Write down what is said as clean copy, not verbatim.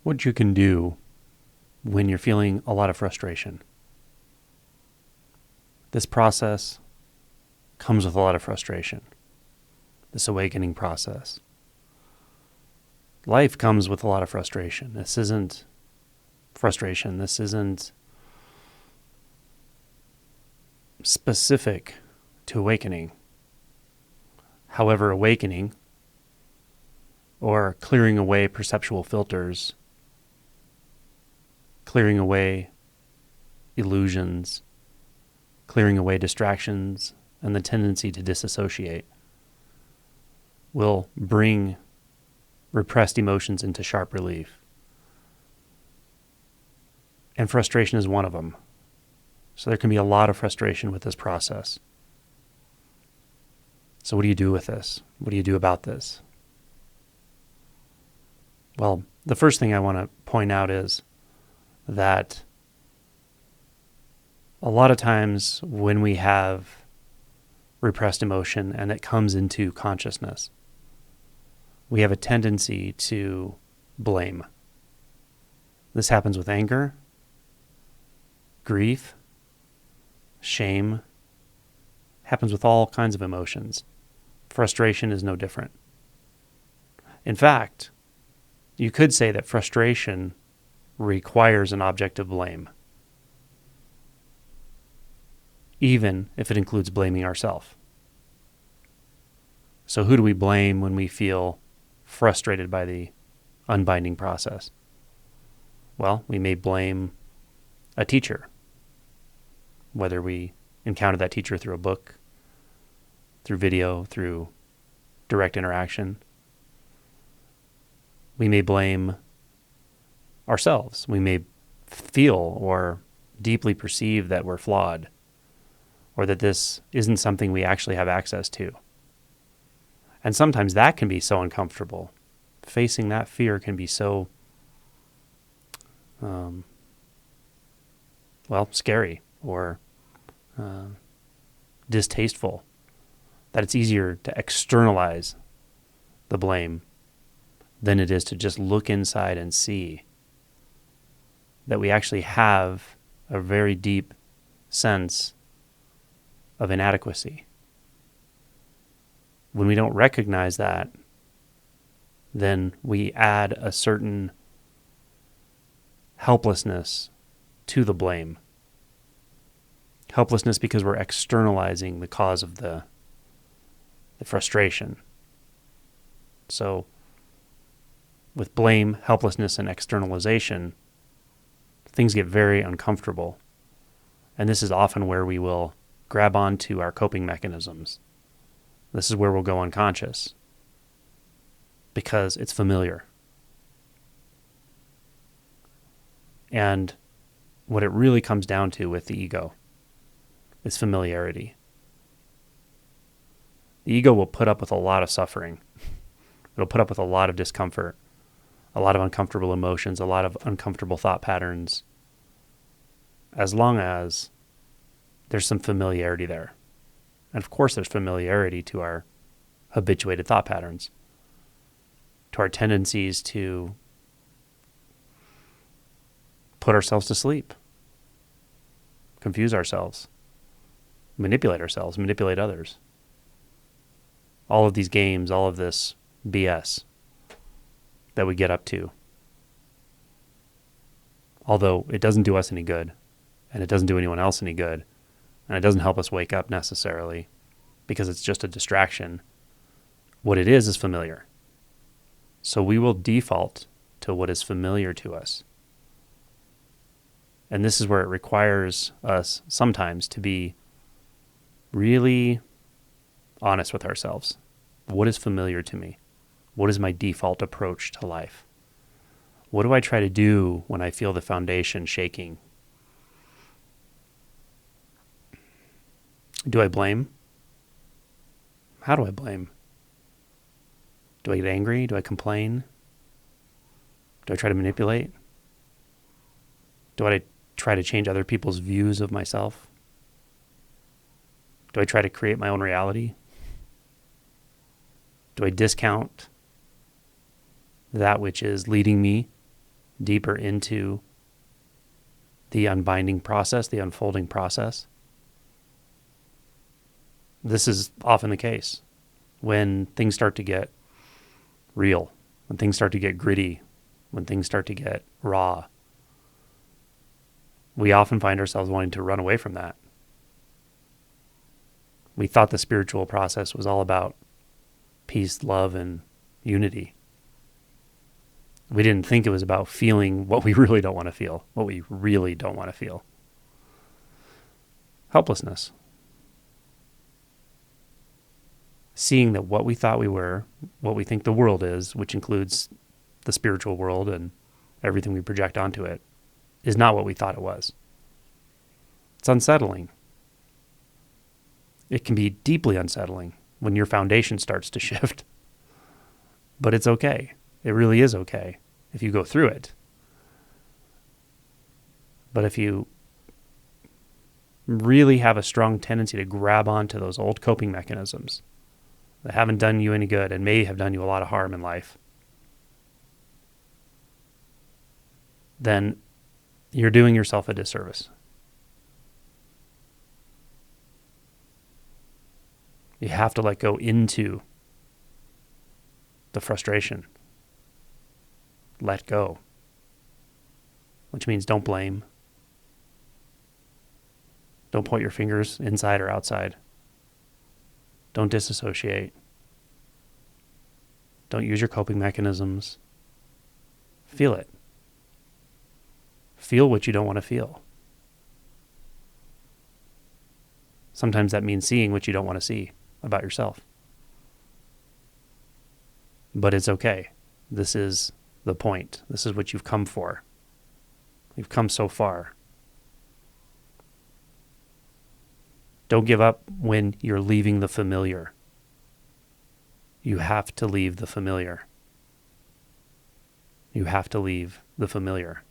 what you can do when you're feeling a lot of frustration. This process comes with a lot of frustration, this awakening process. Life comes with a lot of frustration. This isn't frustration. This isn't specific to awakening. However, awakening or clearing away perceptual filters, clearing away illusions, clearing away distractions, and the tendency to disassociate will bring repressed emotions into sharp relief. And frustration is one of them. So there can be a lot of frustration with this process. So what do you do with this? What do you do about this? Well, the first thing I want to point out is that a lot of times when we have repressed emotion and it comes into consciousness, we have a tendency to blame. This happens with anger, grief, shame, happens with all kinds of emotions. Frustration is no different. In fact, you could say that frustration requires an object of blame, even if it includes blaming ourselves. So who do we blame when we feel frustrated by the unbinding process? Well, we may blame a teacher, whether we encounter that teacher through a book, through video, through direct interaction. We may blame ourselves. We may feel or deeply perceive that we're flawed, or that this isn't something we actually have access to. And sometimes that can be so uncomfortable. Facing that fear can be so, scary or distasteful that it's easier to externalize the blame than it is to just look inside and see that we actually have a very deep sense of inadequacy. When we don't recognize that, then we add a certain helplessness to the blame. Helplessness because we're externalizing the cause of the frustration. So with blame, helplessness, and externalization, things get very uncomfortable. And this is often where we will grab onto our coping mechanisms. This is where we'll go unconscious because it's familiar. And what it really comes down to with the ego is familiarity. The ego will put up with a lot of suffering. It'll put up with a lot of discomfort, a lot of uncomfortable emotions, a lot of uncomfortable thought patterns, as long as there's some familiarity there. And of course there's familiarity to our habituated thought patterns, to our tendencies to put ourselves to sleep, confuse ourselves, manipulate ourselves, manipulate others. All of these games, all of this BS that we get up to. Although it doesn't do us any good, and it doesn't do anyone else any good, and it doesn't help us wake up necessarily, because it's just a distraction. What it is familiar. So we will default to what is familiar to us. And this is where it requires us sometimes to be really honest with ourselves. What is familiar to me? What is my default approach to life? What do I try to do when I feel the foundation shaking? Do I blame? How do I blame? Do I get angry? Do I complain? Do I try to manipulate? Do I try to change other people's views of myself? Do I try to create my own reality? Do I discount that which is leading me deeper into the unbinding process, the unfolding process. This is often the case when things start to get real, when things start to get gritty, when things start to get raw. We often find ourselves wanting to run away from that. We thought the spiritual process was all about peace, love, and unity. We didn't think it was about feeling what we really don't want to feel, what we really don't want to feel. Helplessness. Seeing that what we thought we were, what we think the world is, which includes the spiritual world and everything we project onto it, is not what we thought it was. It's unsettling. It can be deeply unsettling when your foundation starts to shift. But it's okay. It really is okay if you go through it. But if you really have a strong tendency to grab onto those old coping mechanisms that haven't done you any good and may have done you a lot of harm in life, then you're doing yourself a disservice. You have to let go into the frustration. Let go. Which means don't blame. Don't point your fingers inside or outside. Don't disassociate. Don't use your coping mechanisms. Feel it. Feel what you don't want to feel. Sometimes that means seeing what you don't want to see about yourself. But it's okay. This is the point. This is what you've come for. You've come so far. Don't give up when you're leaving the familiar. You have to leave the familiar. You have to leave the familiar.